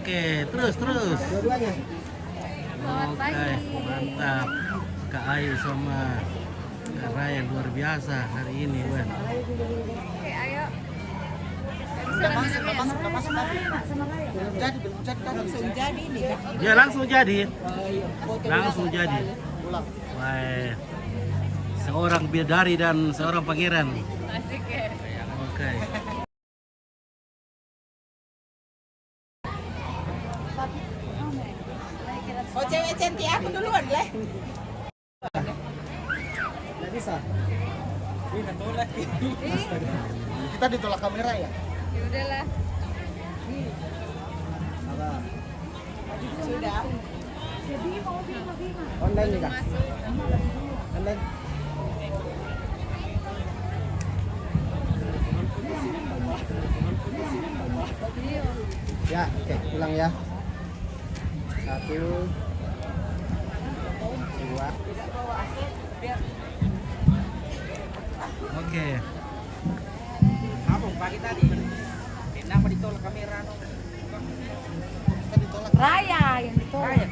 Oke, terus. Dua-duanya. Selamat pagi. Mantap. Kak Ayu sama Kak Raya luar biasa hari ini, Wan. Oke, ayo. Langsung jadi ini kan. Ya langsung jadi. Wah, seorang bidadari dan seorang pangeran. Asik ya. Oke. Oh, cewek cantik aku duluan, Leh. Nggak bisa. Kita ditolak kamera ya? Ya udahlah. Sudah. Online nih, Kak? Masuk. Online. Ya, oke, pulang ya. 1, 2. Oke. Abang pagi tadi. Kenapa ditolak kamera? Raya yang ditolak.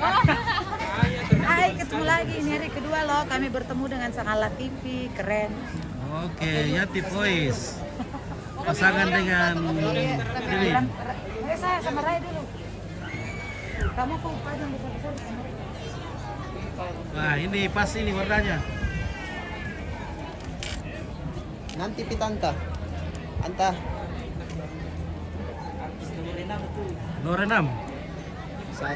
Hai, ketemu lagi ini hari kedua loh kami bertemu dengan Sangala TV, keren. Oke, Yati Voice. Pasangan dengan Lilin. Saya sama Raya dulu. Kamu kok panjang besar-besar sama Raya? Wah, ini pas ini warnanya. Nanti pitanta. Anta. Lorenam.